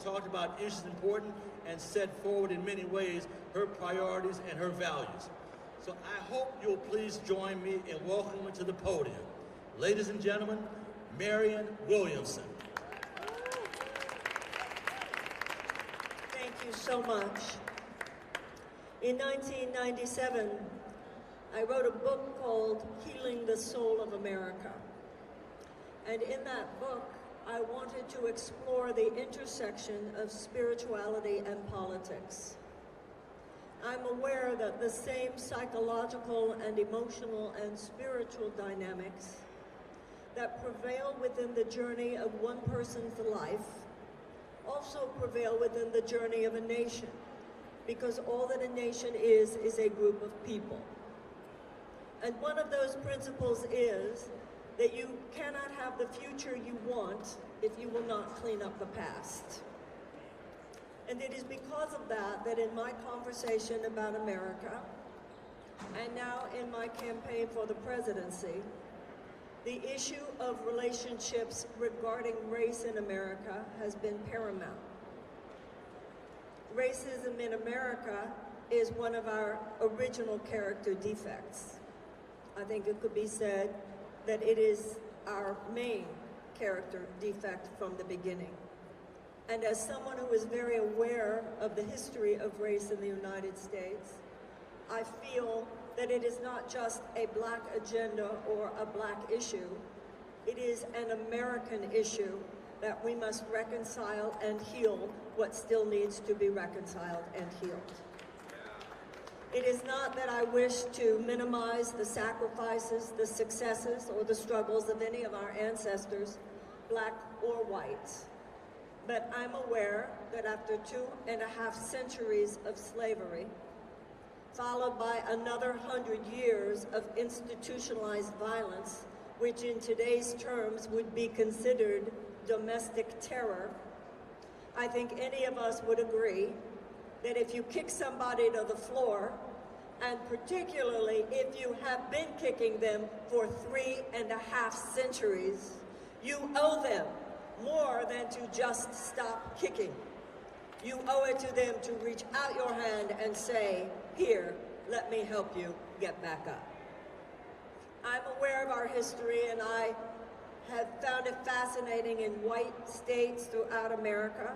talked about issues important and set forward in many ways her priorities and her values. So I hope you'll please join me in welcoming her to the podium. Ladies and gentlemen, Marianne Williamson. Thank you so much. In 1997, I wrote a book called Healing the Soul of America. And in that book, I wanted to explore the intersection of spirituality and politics. I'm aware that the same psychological and emotional and spiritual dynamics that prevail within the journey of one person's life also prevail within the journey of a nation, because all that a nation is a group of people. And one of those principles is that you cannot have the future you want if you will not clean up the past. And it is because of that that in my conversation about America, and now in my campaign for the presidency, the issue of relationships regarding race in America has been paramount. Racism in America is one of our original character defects. I think it could be said that it is our main character defect from the beginning. And as someone who is very aware of the history of race in the United States, I feel that it is not just a black agenda or a black issue, it is an American issue that we must reconcile and heal what still needs to be reconciled and healed. It is not that I wish to minimize the sacrifices, the successes, or the struggles of any of our ancestors, black or white. But I'm aware that after 2.5 centuries of slavery, followed by another 100 years of institutionalized violence, which in today's terms would be considered domestic terror, I think any of us would agree that if you kick somebody to the floor, and particularly if you have been kicking them for 3.5 centuries, you owe them more than to just stop kicking. You owe it to them to reach out your hand and say, here, let me help you get back up. I'm aware of our history, and I have found it fascinating in white states throughout America.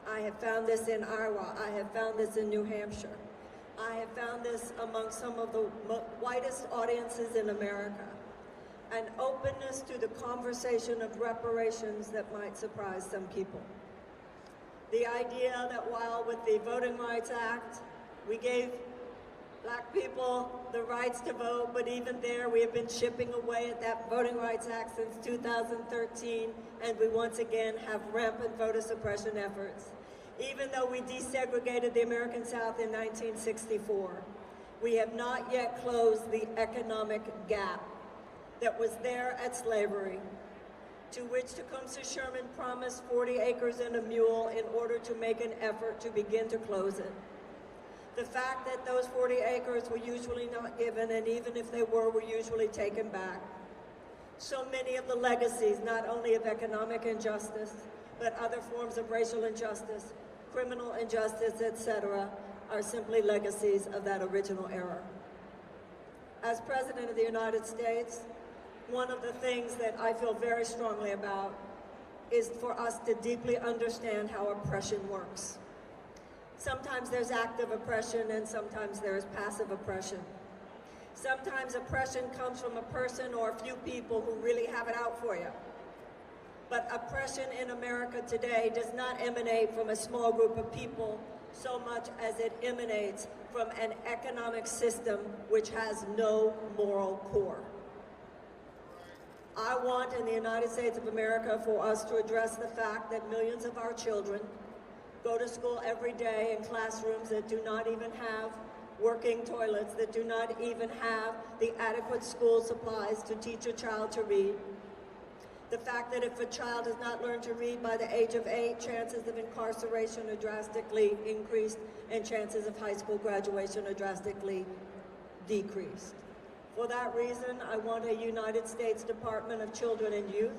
I have found this in Iowa. I have found this in New Hampshire. I have found this among some of the whitest audiences in America. An openness to the conversation of reparations that might surprise some people. The idea that while with the Voting Rights Act, we gave black people the rights to vote, but even there we have been chipping away at that Voting Rights Act since 2013, and we once again have rampant voter suppression efforts. Even though we desegregated the American South in 1964, we have not yet closed the economic gap that was there at slavery, to which Tecumseh Sherman promised 40 acres and a mule in order to make an effort to begin to close it. The fact that those 40 acres were usually not given, and even if they were usually taken back. So many of the legacies, not only of economic injustice, but other forms of racial injustice, criminal injustice, etc., are simply legacies of that original era. As President of the United States, one of the things that I feel very strongly about is for us to deeply understand how oppression works. Sometimes there's active oppression and sometimes there's passive oppression. Sometimes oppression comes from a person or a few people who really have it out for you. But oppression in America today does not emanate from a small group of people so much as it emanates from an economic system which has no moral core. I want in the United States of America for us to address the fact that millions of our children go to school every day in classrooms that do not even have working toilets, that do not even have the adequate school supplies to teach a child to read. The fact that if a child has not learned to read by the age of 8, chances of incarceration are drastically increased and chances of high school graduation are drastically decreased. For that reason, I want a United States Department of Children and Youth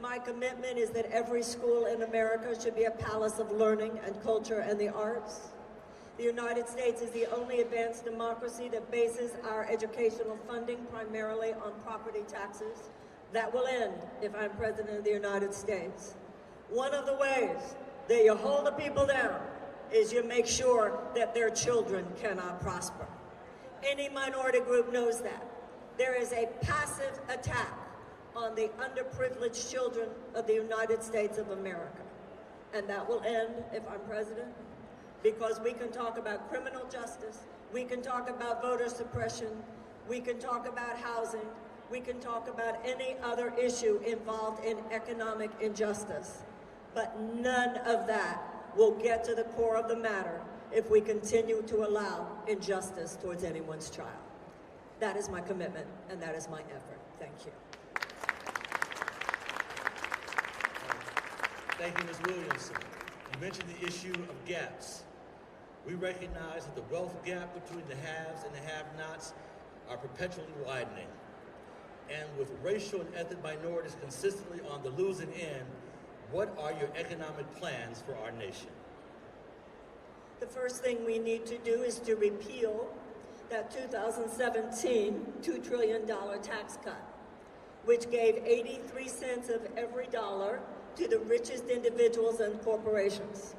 My commitment is that every school in America should be a palace of learning and culture and the arts. The United States is the only advanced democracy that bases our educational funding primarily on property taxes. That will end if I'm President of the United States. One of the ways that you hold the people down is you make sure that their children cannot prosper. Any minority group knows that. There is a passive attack on the underprivileged children of the United States of America. And that will end if I'm president, because we can talk about criminal justice, we can talk about voter suppression, we can talk about housing, we can talk about any other issue involved in economic injustice. But none of that will get to the core of the matter if we continue to allow injustice towards anyone's child. That is my commitment, and that is my effort. Thank you. Thank you, Ms. Williamson. You mentioned the issue of gaps. We recognize that the wealth gap between the haves and the have-nots are perpetually widening. And with racial and ethnic minorities consistently on the losing end, what are your economic plans for our nation? The first thing we need to do is to repeal that 2017 $2 trillion tax cut, which gave 83 cents of every dollar to the richest individuals and corporations.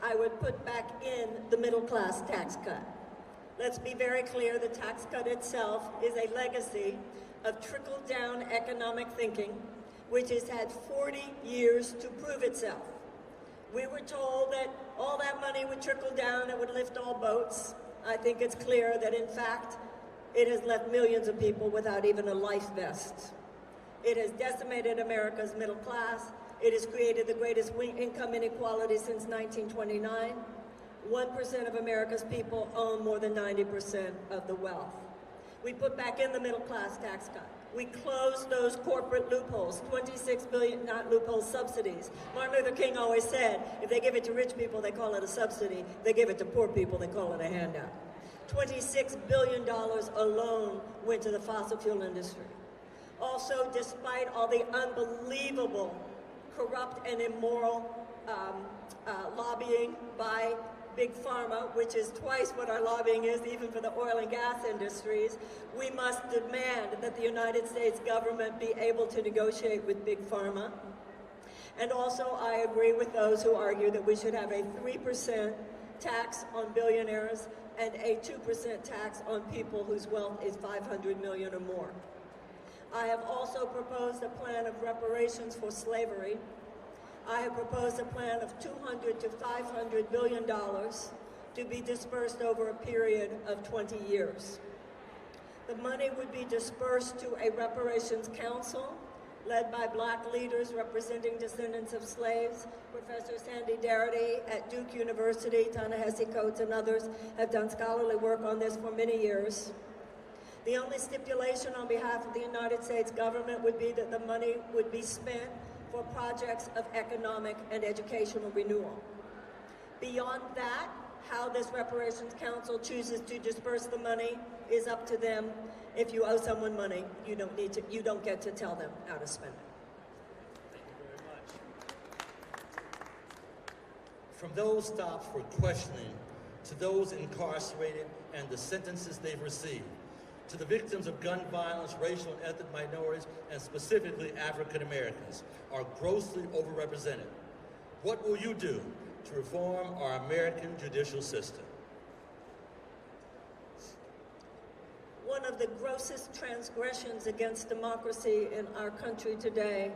I would put back in the middle class tax cut. Let's be very clear, the tax cut itself is a legacy of trickle-down economic thinking, which has had 40 years to prove itself. We were told that all that money would trickle down and would lift all boats. I think it's clear that, in fact, it has left millions of people without even a life vest. It has decimated America's middle class. It has created the greatest income inequality since 1929. 1% of America's people own more than 90% of the wealth. We put back in the middle class tax cut. We closed those corporate loopholes, 26 billion, not loopholes, subsidies. Martin Luther King always said, if they give it to rich people, they call it a subsidy. They give it to poor people, they call it a handout. $26 billion alone went to the fossil fuel industry. Also, despite all the unbelievable corrupt and immoral lobbying by Big Pharma, which is twice what our lobbying is, even for the oil and gas industries, we must demand that the United States government be able to negotiate with Big Pharma. And also, I agree with those who argue that we should have a 3% tax on billionaires and a 2% tax on people whose wealth is $500 million or more. I have also proposed a plan of reparations for slavery. I have proposed a plan of $200 to $500 billion to be dispersed over a period of 20 years. The money would be dispersed to a reparations council led by black leaders representing descendants of slaves. Professor Sandy Darity at Duke University, Ta-Nehisi Coates, and others have done scholarly work on this for many years. The only stipulation on behalf of the United States government would be that the money would be spent for projects of economic and educational renewal. Beyond that, how this reparations council chooses to disperse the money is up to them. If you owe someone money, you don't get to tell them how to spend it. Thank you very much. From those stopped for questioning, to those incarcerated and the sentences they've received, to the victims of gun violence, racial and ethnic minorities, and specifically African Americans, are grossly overrepresented. What will you do to reform our American judicial system? One of the grossest transgressions against democracy in our country today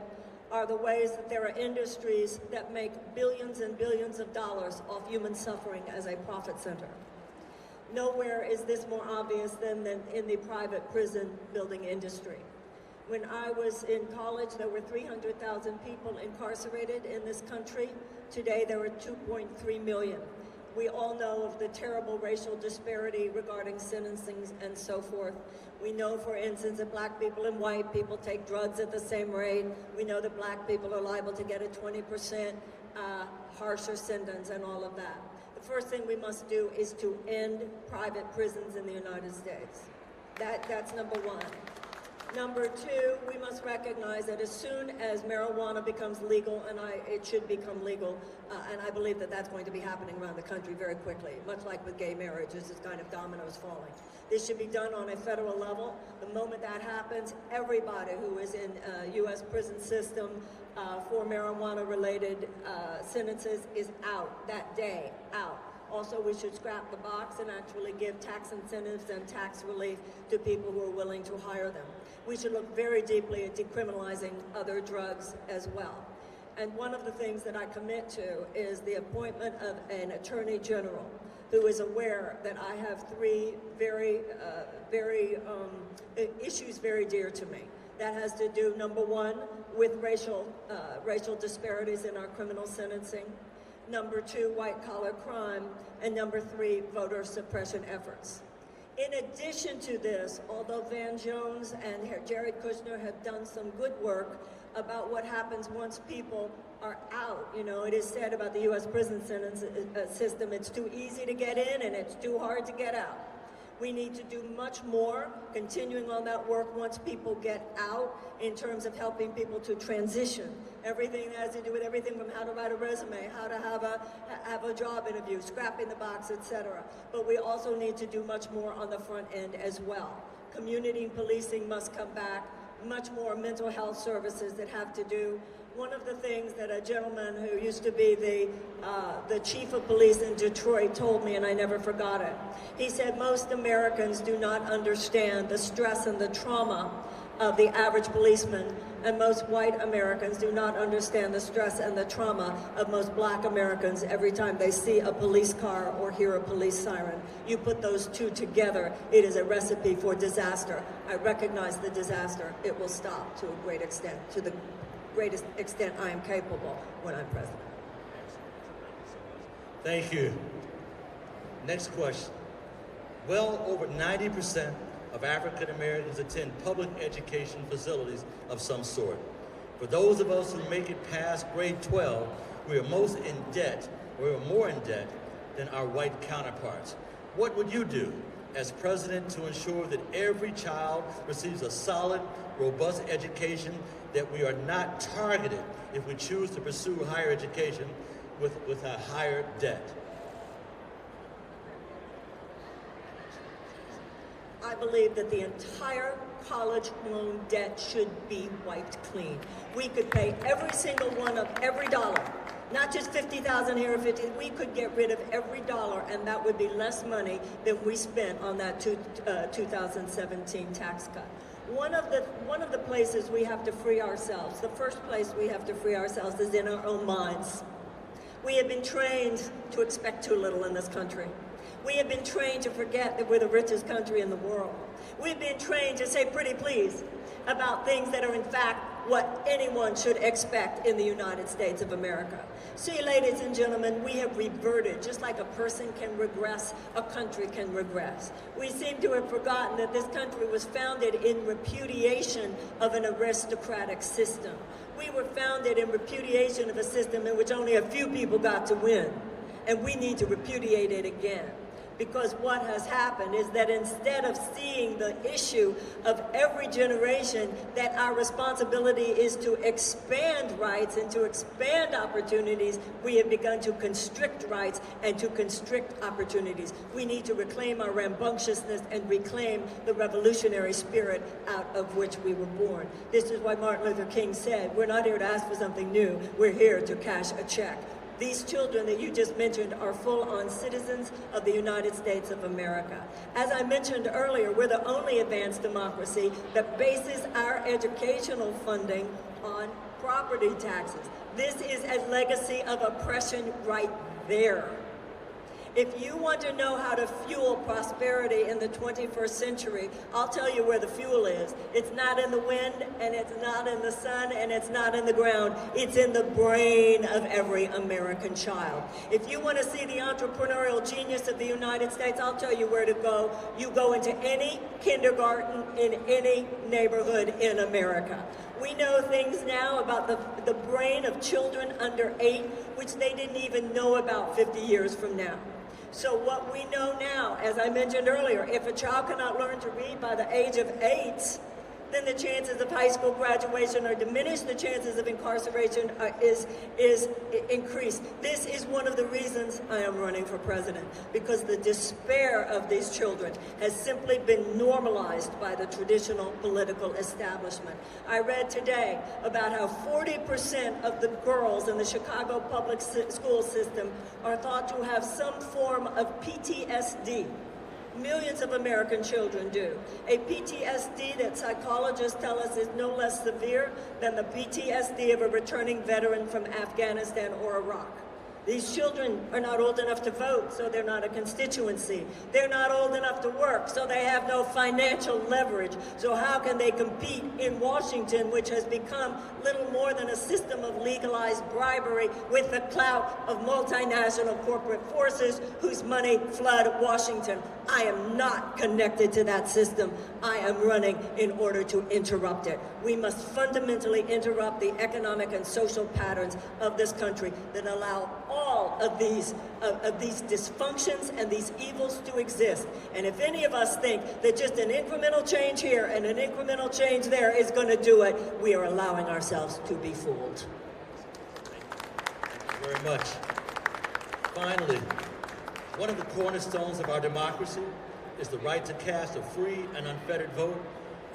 are the ways that there are industries that make billions and billions of dollars off human suffering as a profit center. Nowhere is this more obvious than in the private prison building industry. When I was in college, there were 300,000 people incarcerated in this country. Today, there are 2.3 million. We all know of the terrible racial disparity regarding sentencing and so forth. We know, for instance, that black people and white people take drugs at the same rate. We know that black people are liable to get a 20% harsher sentence and all of that. The first thing we must do is to end private prisons in the United States. That's number one. Number two, we must recognize that as soon as marijuana becomes legal, and it should become legal, and I believe that that's going to be happening around the country very quickly, much like with gay marriage, this is kind of dominoes falling. This should be done on a federal level. The moment that happens, everybody who is in U.S. prison system for marijuana-related sentences is out that day, out. Also, we should scrap the box and actually give tax incentives and tax relief to people who are willing to hire them. We should look very deeply at decriminalizing other drugs as well. And one of the things that I commit to is the appointment of an attorney general who is aware that I have three issues very dear to me. That has to do, number one, with racial disparities in our criminal sentencing. Number two, white-collar crime, and number three, voter suppression efforts. In addition to this, although Van Jones and Jared Kushner have done some good work about what happens once people are out, you know, it is said about the U.S. prison sentence system, it's too easy to get in and it's too hard to get out. We need to do much more, continuing on that work once people get out in terms of helping people to transition. Everything that has to do with everything from how to write a resume, how to have a job interview, scrapping the box, etc. But we also need to do much more on the front end as well. Community policing must come back, much more mental health services that have to do. One of the things that a gentleman who used to be the chief of police in Detroit told me, and I never forgot it. He said most Americans do not understand the stress and the trauma of the average policeman, and most white Americans do not understand the stress and the trauma of most black Americans every time they see a police car or hear a police siren. You put those two together, it is a recipe for disaster. I recognize the disaster. It will stop to a great extent, to the greatest extent I am capable when I'm president. Thank you. Next question. Well over 90% of African Americans attend public education facilities of some sort. For those of us who make it past grade 12, we are most in debt, or we are more in debt than our white counterparts. What would you do as president to ensure that every child receives a solid, robust education, that we are not targeted if we choose to pursue higher education with a higher debt? I believe that the entire college loan debt should be wiped clean. We could pay every single one of every dollar, not just $50,000 here or $50,000. We could get rid of every dollar, and that would be less money than we spent on that 2017 tax cut. One of the places we have to free ourselves, the first place we have to free ourselves is in our own minds. We have been trained to expect too little in this country. We have been trained to forget that we're the richest country in the world. We've been trained to say pretty please about things that are in fact what anyone should expect in the United States of America. See, ladies and gentlemen, we have reverted. Just like a person can regress, a country can regress. We seem to have forgotten that this country was founded in repudiation of an aristocratic system. We were founded in repudiation of a system in which only a few people got to win. And we need to repudiate it again. Because what has happened is that instead of seeing the issue of every generation, that our responsibility is to expand rights and to expand opportunities, we have begun to constrict rights and to constrict opportunities. We need to reclaim our rambunctiousness and reclaim the revolutionary spirit out of which we were born. This is why Martin Luther King said, we're not here to ask for something new, we're here to cash a check. These children that you just mentioned are full-on citizens of the United States of America. As I mentioned earlier, we're the only advanced democracy that bases our educational funding on property taxes. This is a legacy of oppression right there. If you want to know how to fuel prosperity in the 21st century, I'll tell you where the fuel is. It's not in the wind, and it's not in the sun, and it's not in the ground. It's in the brain of every American child. If you want to see the entrepreneurial genius of the United States, I'll tell you where to go. You go into any kindergarten in any neighborhood in America. We know things now about the brain of children under 8, which they didn't even know about 50 years from now. So what we know now, as I mentioned earlier, if a child cannot learn to read by the age of 8, then the chances of high school graduation are diminished, the chances of incarceration is increased. This is one of the reasons I am running for president, because the despair of these children has simply been normalized by the traditional political establishment. I read today about how 40% of the girls in the Chicago public school system are thought to have some form of PTSD. Millions of American children do. A PTSD that psychologists tell us is no less severe than the PTSD of a returning veteran from Afghanistan or Iraq. These children are not old enough to vote, so they're not a constituency. They're not old enough to work, so they have no financial leverage. So how can they compete in Washington, which has become little more than a system of legalized bribery with the clout of multinational corporate forces whose money flood Washington? I am not connected to that system. I am running in order to interrupt it. We must fundamentally interrupt the economic and social patterns of this country that allow all of these dysfunctions and these evils to exist. And if any of us think that just an incremental change here and an incremental change there is going to do it, we are allowing ourselves to be fooled. Thank you very much. Finally, one of the cornerstones of our democracy is the right to cast a free and unfettered vote,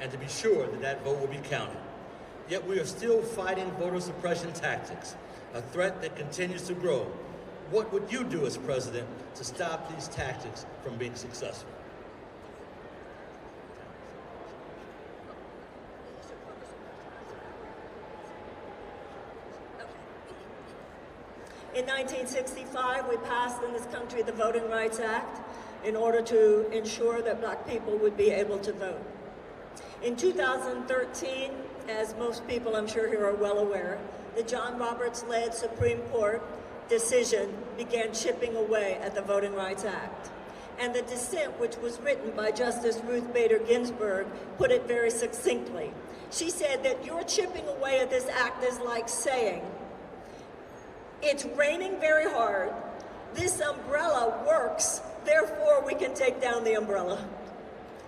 and to be sure that that vote will be counted. Yet we are still fighting voter suppression tactics, a threat that continues to grow. What would you do as president to stop these tactics from being successful? In 1965, we passed in this country the Voting Rights Act in order to ensure that black people would be able to vote. In 2013, as most people I'm sure here are well aware, the John Roberts-led Supreme Court decision began chipping away at the Voting Rights Act. And the dissent, which was written by Justice Ruth Bader Ginsburg, put it very succinctly. She said that your chipping away at this act is like saying, it's raining very hard, this umbrella works, therefore we can take down the umbrella.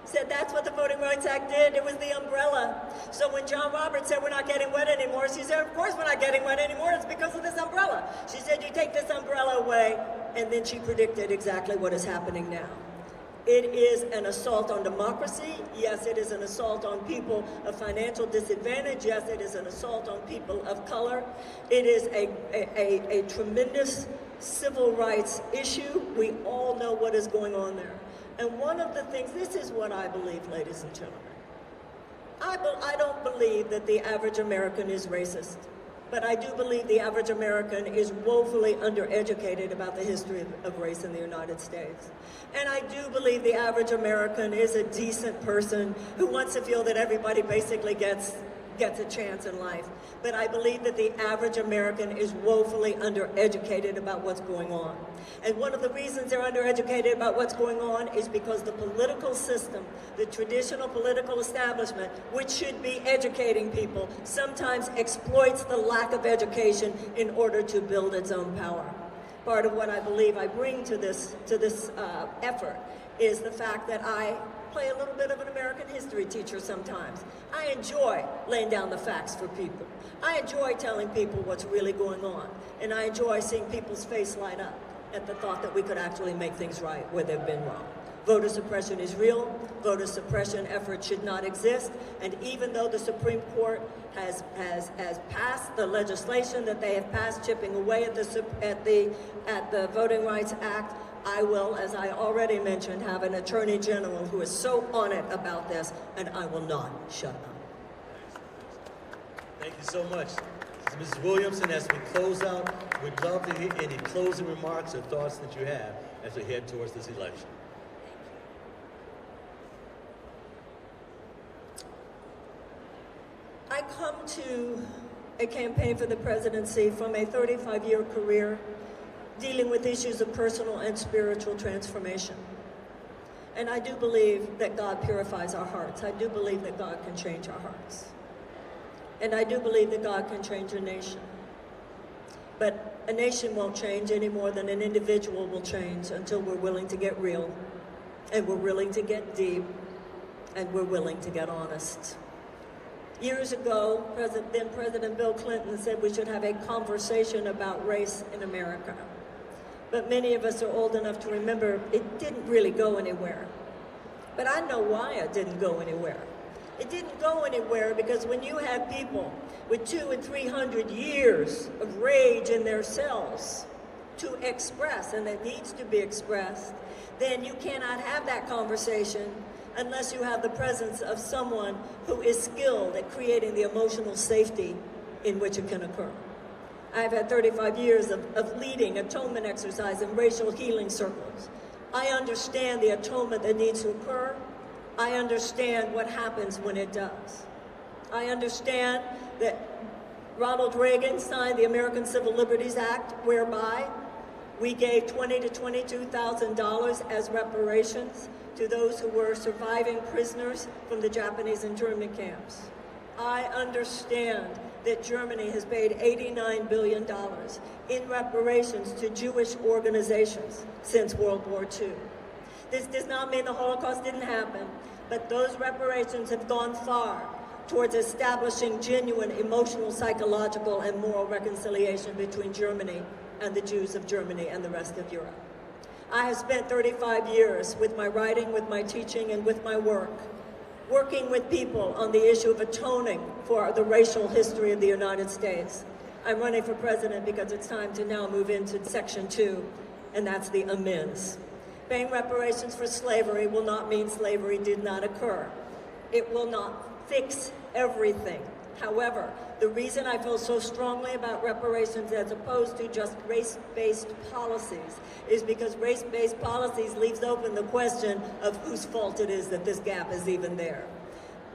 Said that's what the Voting Rights Act did. It was the umbrella. So when John Roberts said we're not getting wet anymore, she said, of course we're not getting wet anymore. It's because of this umbrella. She said, you take this umbrella away, and then she predicted exactly what is happening now. It is an assault on democracy. Yes, it is an assault on people of financial disadvantage. Yes, it is an assault on people of color. It is a tremendous civil rights issue. We all know what is going on there. And one of the things, this is what I believe, ladies and gentlemen. I don't believe that the average American is racist, but I do believe the average American is woefully undereducated about the history of race in the United States. And I do believe the average American is a decent person who wants to feel that everybody basically gets a chance in life. But I believe that the average American is woefully undereducated about what's going on. And one of the reasons they're undereducated about what's going on is because the political system, the traditional political establishment, which should be educating people, sometimes exploits the lack of education in order to build its own power. Part of what I believe I bring to this effort is the fact that I play a little bit of an American history teacher sometimes. I enjoy laying down the facts for people. I enjoy telling people what's really going on. And I enjoy seeing people's face light up at the thought that we could actually make things right where they've been wrong. Voter suppression is real. Voter suppression efforts should not exist. And even though the Supreme Court has passed the legislation that they have passed chipping away at the Voting Rights Act, I will, as I already mentioned, have an Attorney General who is so on it about this, and I will not shut up. Thank you so much. Mrs. Williamson, as we close out, we'd love to hear any closing remarks or thoughts that you have as we head towards this election. I come to a campaign for the presidency from a 35-year career dealing with issues of personal and spiritual transformation. And I do believe that God purifies our hearts. I do believe that God can change our hearts. And I do believe that God can change a nation. But a nation won't change any more than an individual will change until we're willing to get real, and we're willing to get deep, and we're willing to get honest. Years ago, then President Bill Clinton said we should have a conversation about race in America. But many of us are old enough to remember it didn't really go anywhere. But I know why it didn't go anywhere. It didn't go anywhere because when you have people with 200 and 300 years of rage in their cells to express, and it needs to be expressed, then you cannot have that conversation unless you have the presence of someone who is skilled at creating the emotional safety in which it can occur. I've had 35 years of leading atonement exercise and racial healing circles. I understand the atonement that needs to occur. I understand what happens when it does. I understand that Ronald Reagan signed the American Civil Liberties Act, whereby we gave $20,000 to $22,000 as reparations to those who were surviving prisoners from the Japanese internment camps. I understand that Germany has paid $89 billion in reparations to Jewish organizations since World War II. This does not mean the Holocaust didn't happen, but those reparations have gone far towards establishing genuine emotional, psychological, and moral reconciliation between Germany and the Jews of Germany and the rest of Europe. I have spent 35 years with my writing, with my teaching, and with my work, working with people on the issue of atoning for the racial history of the United States. I'm running for president because it's time to now move into Section 2, and that's the amends. Paying reparations for slavery will not mean slavery did not occur. It will not fix everything. However, the reason I feel so strongly about reparations as opposed to just race-based policies is because race-based policies leaves open the question of whose fault it is that this gap is even there.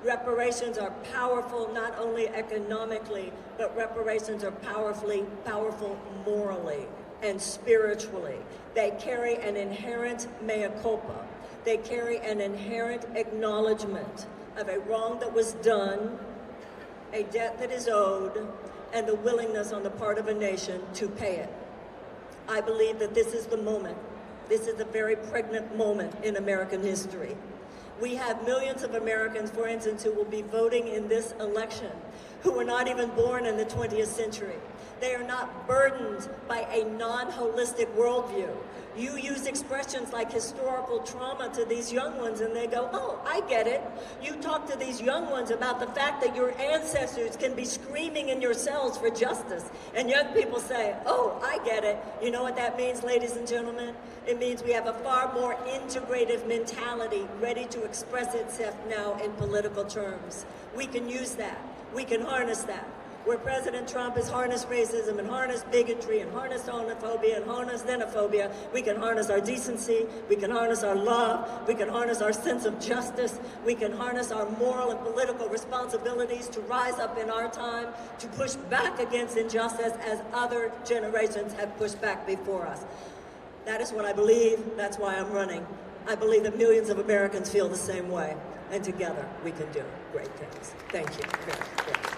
Reparations are powerful not only economically, but reparations are powerful morally and spiritually. They carry an inherent mea culpa. They carry an inherent acknowledgement of a wrong that was done, a debt that is owed, and the willingness on the part of a nation to pay it. I believe that this is the moment. This is a very pregnant moment in American history. We have millions of Americans, for instance, who will be voting in this election, who were not even born in the 20th century. They are not burdened by a non-holistic worldview. You use expressions like historical trauma to these young ones and they go, oh, I get it. You talk to these young ones about the fact that your ancestors can be screaming in your cells for justice. And young people say, oh, I get it. You know what that means, ladies and gentlemen? It means we have a far more integrative mentality ready to express itself now in political terms. We can use that. We can harness that. Where President Trump has harnessed racism and harnessed bigotry and harnessed homophobia and harnessed xenophobia, we can harness our decency, we can harness our love, we can harness our sense of justice, we can harness our moral and political responsibilities to rise up in our time, to push back against injustice as other generations have pushed back before us. That is what I believe. That's why I'm running. I believe that millions of Americans feel the same way, and together we can do great things. Thank you very much.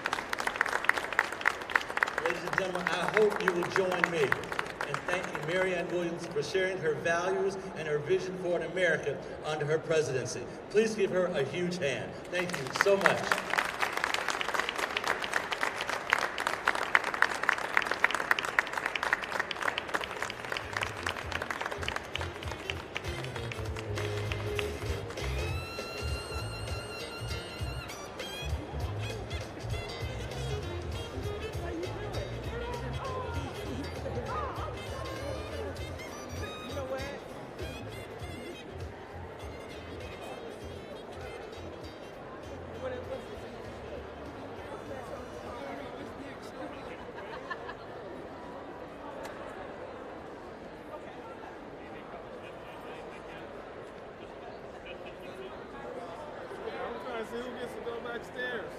Ladies and gentlemen, I hope you will join me in thanking Mary Ann Williams for sharing her values and her vision for an America under her presidency. Please give her a huge hand. Thank you so much. Who gets to go backstairs?